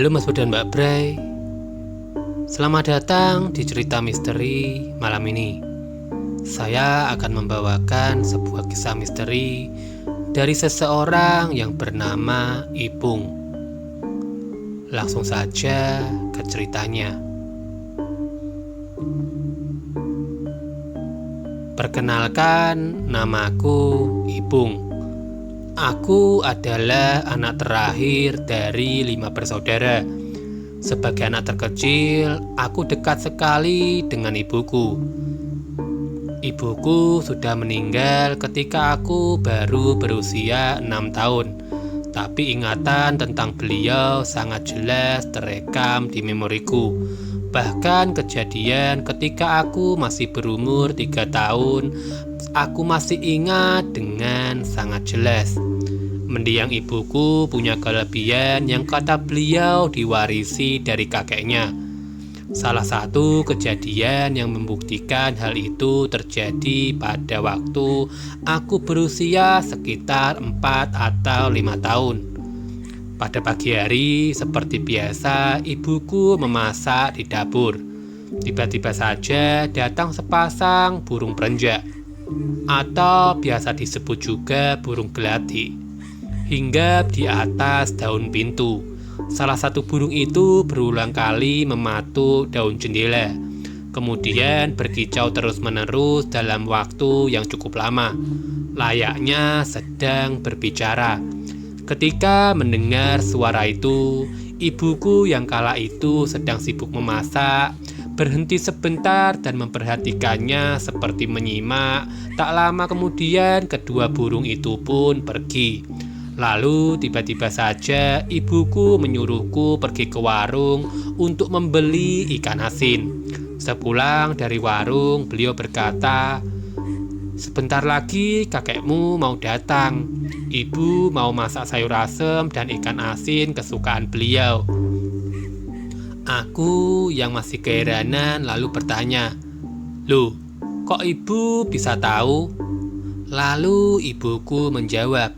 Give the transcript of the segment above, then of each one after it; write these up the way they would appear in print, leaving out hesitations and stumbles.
Halo Mas Bro dan Mbak Bray. Selamat datang di cerita misteri malam ini. Saya akan membawakan sebuah kisah misteri dari seseorang yang bernama Ipung. Langsung saja ke ceritanya. Perkenalkan, namaku Ipung. Aku adalah anak terakhir dari 5 bersaudara. Sebagai anak terkecil, aku dekat sekali dengan ibuku. Ibuku sudah meninggal ketika aku baru berusia 6 tahun. Tapi ingatan tentang beliau sangat jelas terekam di memoriku. Bahkan kejadian ketika aku masih berumur 3 tahun, aku masih ingat dengan sangat jelas. Mendiang ibuku punya kelebihan yang kata beliau diwarisi dari kakeknya. Salah satu kejadian yang membuktikan hal itu terjadi pada waktu aku berusia sekitar 4 atau 5 tahun. Pada pagi hari, seperti biasa, ibuku memasak di dapur. Tiba-tiba saja datang sepasang burung perenjak, atau biasa disebut juga burung gelati, hinggap di atas daun pintu. Salah satu burung itu berulang kali mematuk daun jendela, kemudian berkicau terus-menerus dalam waktu yang cukup lama, layaknya sedang berbicara. Ketika mendengar suara itu, ibuku yang kala itu sedang sibuk memasak berhenti sebentar dan memperhatikannya seperti menyimak. Tak lama kemudian kedua burung itu pun pergi. Lalu tiba-tiba saja ibuku menyuruhku pergi ke warung untuk membeli ikan asin. Sepulang dari warung, beliau berkata, "Sebentar lagi kakekmu mau datang. Ibu mau masak sayur asem dan ikan asin kesukaan beliau." Aku yang masih keheranan lalu bertanya, "Loh, kok ibu bisa tahu?" Lalu ibuku menjawab,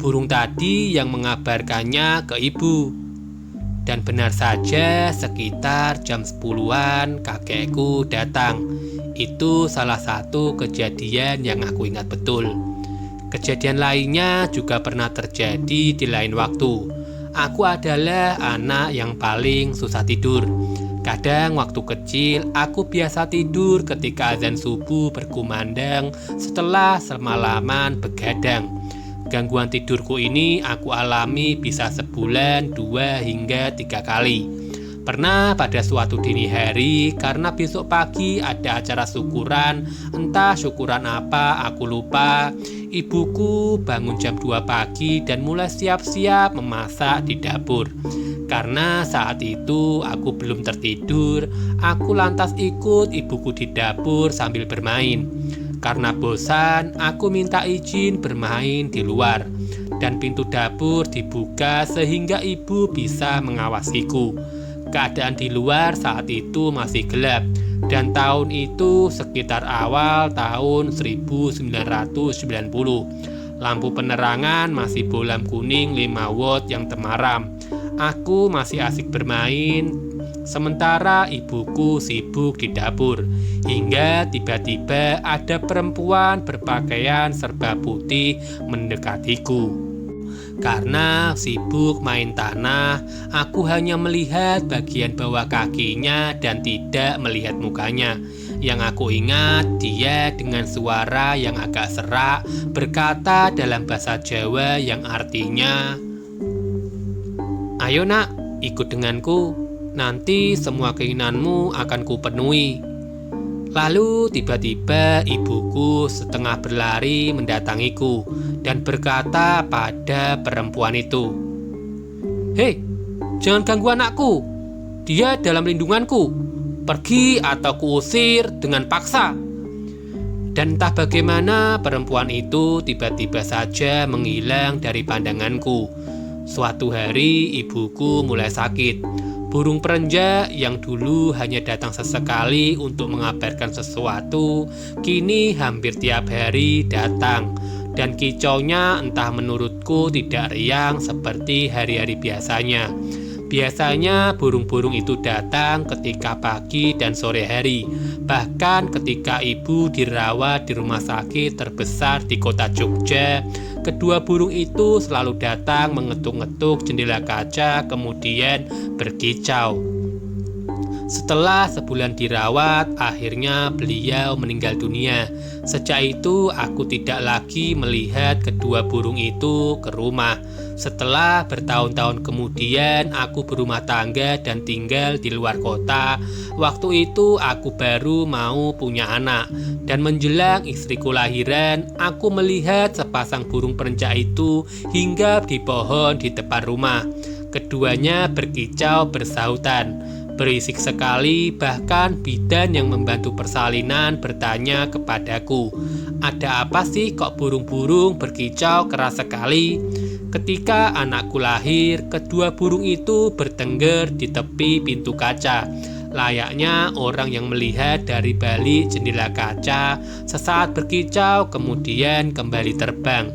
"Burung tadi yang mengabarkannya ke ibu." Dan benar saja, sekitar jam 10-an kakekku datang. Itu salah satu kejadian yang aku ingat betul. Kejadian lainnya juga pernah terjadi di lain waktu. Aku adalah anak yang paling susah tidur. Kadang waktu kecil aku biasa tidur ketika azan subuh berkumandang setelah semalaman begadang. Gangguan tidurku ini aku alami bisa sebulan 2 hingga 3 kali. Pernah pada suatu dini hari, karena besok pagi ada acara syukuran, entah syukuran apa aku lupa, ibuku bangun jam 2 pagi dan mulai siap-siap memasak di dapur. Karena saat itu aku belum tertidur, aku lantas ikut ibuku di dapur sambil bermain. Karena bosan, aku minta izin bermain di luar, dan pintu dapur dibuka sehingga ibu bisa mengawasiku. Keadaan di luar saat itu masih gelap, dan tahun itu sekitar awal tahun 1990. Lampu penerangan masih bolam kuning 5 watt yang temaram. Aku masih asik bermain, sementara ibuku sibuk di dapur. Hingga tiba-tiba ada perempuan berpakaian serba putih mendekatiku. Karena sibuk main tanah, aku hanya melihat bagian bawah kakinya dan tidak melihat mukanya. Yang aku ingat, dia dengan suara yang agak serak berkata dalam bahasa Jawa yang artinya, "Ayo nak, ikut denganku, nanti semua keinginanmu akan kupenuhi." Lalu tiba-tiba ibuku setengah berlari mendatangiku dan berkata pada perempuan itu, "Hei, jangan ganggu anakku. Dia dalam lindunganku. Pergi atau kuusir dengan paksa." Dan entah bagaimana perempuan itu tiba-tiba saja menghilang dari pandanganku. Suatu hari ibuku mulai sakit. Burung perenjak yang dulu hanya datang sesekali untuk mengabarkan sesuatu, kini hampir tiap hari datang. Dan kicaunya entah menurutku tidak riang seperti hari-hari biasanya. Biasanya burung-burung itu datang ketika pagi dan sore hari. Bahkan ketika ibu dirawat di rumah sakit terbesar di kota Jogja, kedua burung itu selalu datang mengetuk-ngetuk jendela kaca kemudian berkicau. Setelah sebulan dirawat, akhirnya beliau meninggal dunia. Sejak itu aku tidak lagi melihat kedua burung itu ke rumah. Setelah bertahun-tahun kemudian aku berumah tangga dan tinggal di luar kota. Waktu itu aku baru mau punya anak. Dan menjelang istriku lahiran, aku melihat sepasang burung perenjak itu hinggap di pohon di depan rumah. Keduanya berkicau bersahutan. Berisik sekali, bahkan bidan yang membantu persalinan bertanya kepadaku, "Ada apa sih kok burung-burung berkicau keras sekali?" Ketika anakku lahir, kedua burung itu bertengger di tepi pintu kaca. Layaknya orang yang melihat dari balik jendela kaca, sesaat berkicau kemudian kembali terbang.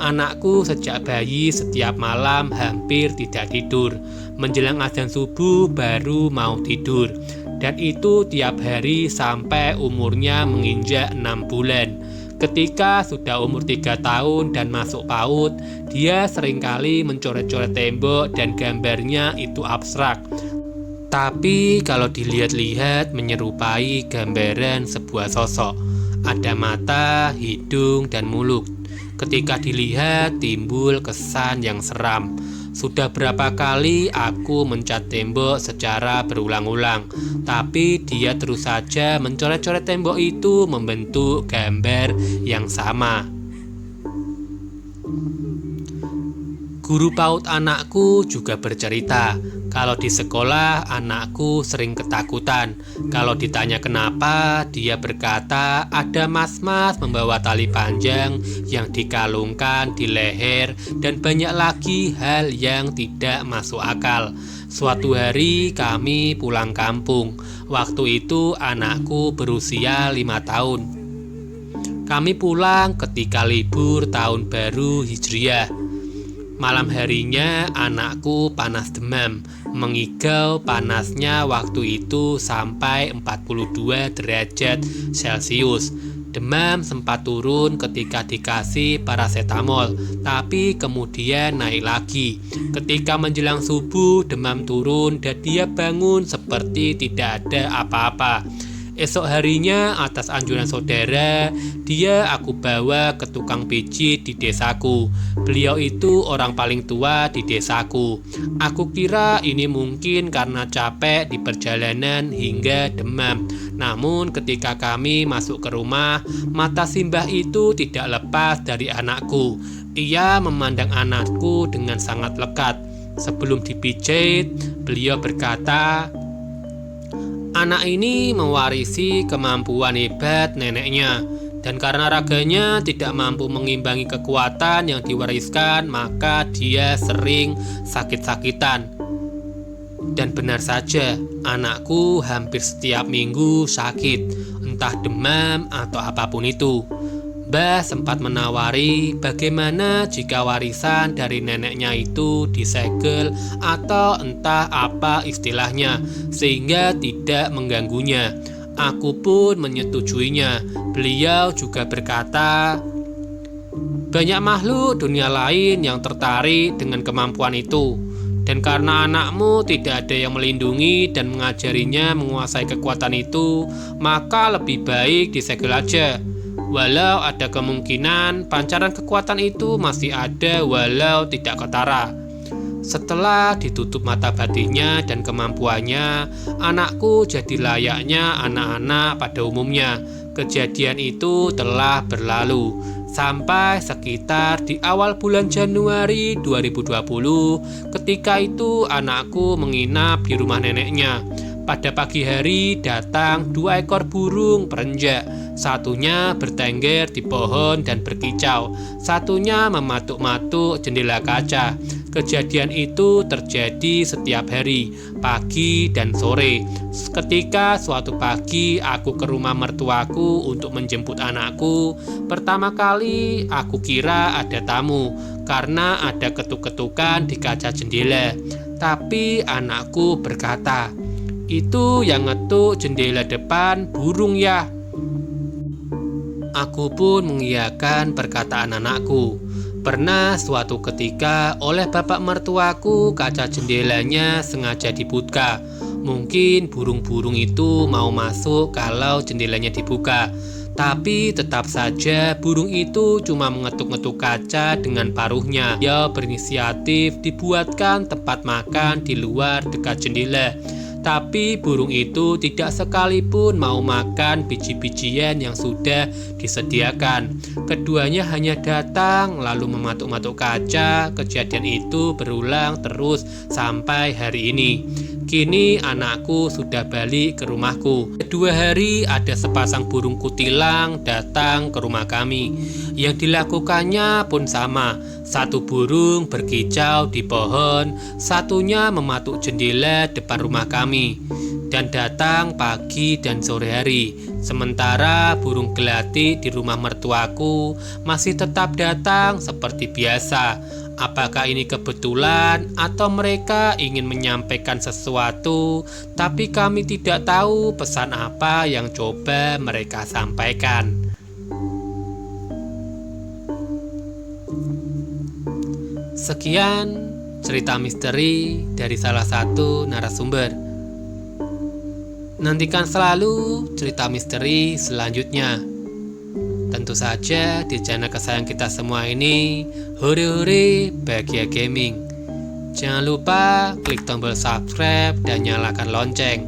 Anakku sejak bayi setiap malam hampir tidak tidur. Menjelang azan subuh baru mau tidur. Dan itu tiap hari sampai umurnya menginjak 6 bulan. Ketika sudah umur 3 tahun dan masuk PAUD, dia seringkali mencoret-coret tembok dan gambarnya itu abstrak. Tapi kalau dilihat-lihat menyerupai gambaran sebuah sosok. Ada mata, hidung, dan mulut. Ketika dilihat timbul kesan yang seram. Sudah berapa kali aku mencat tembok secara berulang-ulang, tapi dia terus saja mencoret-coret tembok itu membentuk gambar yang sama. Guru PAUD anakku juga bercerita, kalau di sekolah anakku sering ketakutan. Kalau ditanya kenapa, dia berkata ada mas-mas membawa tali panjang yang dikalungkan di leher dan banyak lagi hal yang tidak masuk akal. Suatu hari kami pulang kampung. Waktu itu anakku berusia 5 tahun. Kami pulang ketika libur tahun baru Hijriah. Malam harinya anakku panas demam, mengigau panasnya waktu itu sampai 42 derajat Celcius. Demam sempat turun ketika dikasih paracetamol, tapi kemudian naik lagi. Ketika menjelang subuh demam turun dan dia bangun seperti tidak ada apa-apa. Esok harinya atas anjuran saudara, dia aku bawa ke tukang pijit di desaku. Beliau itu orang paling tua di desaku. Aku kira ini mungkin karena capek di perjalanan hingga demam. Namun ketika kami masuk ke rumah, mata Simbah itu tidak lepas dari anakku. Ia memandang anakku dengan sangat lekat. Sebelum dipijit, beliau berkata, "Anak ini mewarisi kemampuan hebat neneknya, dan karena raganya tidak mampu mengimbangi kekuatan yang diwariskan, maka dia sering sakit-sakitan." Dan benar saja, anakku hampir setiap minggu sakit, entah demam atau apapun itu. Mbah sempat menawari bagaimana jika warisan dari neneknya itu disegel atau entah apa istilahnya sehingga tidak mengganggunya. Aku pun menyetujuinya. Beliau juga berkata, "Banyak makhluk dunia lain yang tertarik dengan kemampuan itu. Dan karena anakmu tidak ada yang melindungi dan mengajarinya menguasai kekuatan itu, maka lebih baik disegel aja. Walau ada kemungkinan pancaran kekuatan itu masih ada walau tidak ketara." Setelah ditutup mata batinnya dan kemampuannya, anakku jadi layaknya anak-anak pada umumnya. Kejadian itu telah berlalu sampai sekitar di awal bulan Januari 2020. Ketika itu anakku menginap di rumah neneknya. Pada pagi hari datang 2 ekor burung perenjak. Satunya bertengger di pohon dan berkicau. Satunya mematuk-matuk jendela kaca. Kejadian itu terjadi setiap hari, pagi dan sore. Ketika suatu pagi aku ke rumah mertuaku untuk menjemput anakku, pertama kali aku kira ada tamu karena ada ketuk-ketukan di kaca jendela. Tapi anakku berkata, "Itu yang ngetuk jendela depan burung ya?" Aku pun mengiyakan perkataan anakku. Pernah suatu ketika oleh bapak mertuaku kaca jendelanya sengaja dibuka. Mungkin burung-burung itu mau masuk kalau jendelanya dibuka. Tapi tetap saja burung itu cuma mengetuk-ngetuk kaca dengan paruhnya. Dia berinisiatif dibuatkan tempat makan di luar dekat jendela. Tapi burung itu tidak sekalipun mau makan biji-bijian yang sudah disediakan. Keduanya hanya datang lalu mematuk-matuk kaca. Kejadian itu berulang terus sampai hari ini. Kini anakku sudah balik ke rumahku. Kedua hari ada sepasang burung kutilang datang ke rumah kami. Yang dilakukannya pun sama. Satu burung berkicau di pohon, satunya mematuk jendela depan rumah kami. Dan datang pagi dan sore hari. Sementara burung gelati di rumah mertuaku masih tetap datang seperti biasa. Apakah ini kebetulan atau mereka ingin menyampaikan sesuatu, tapi kami tidak tahu pesan apa yang coba mereka sampaikan. Sekian cerita misteri dari salah satu narasumber. Nantikan selalu cerita misteri selanjutnya. Tentu saja di channel kesayangan kita semua ini, hore-hore Bahagia Gaming. Jangan lupa klik tombol subscribe dan nyalakan lonceng.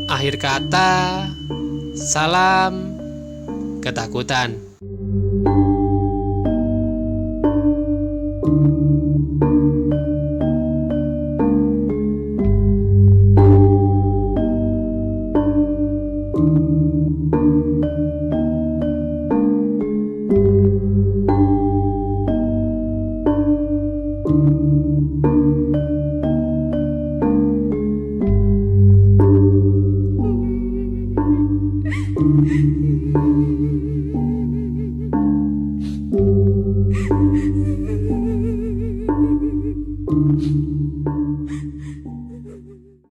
Akhir kata, salam ketakutan.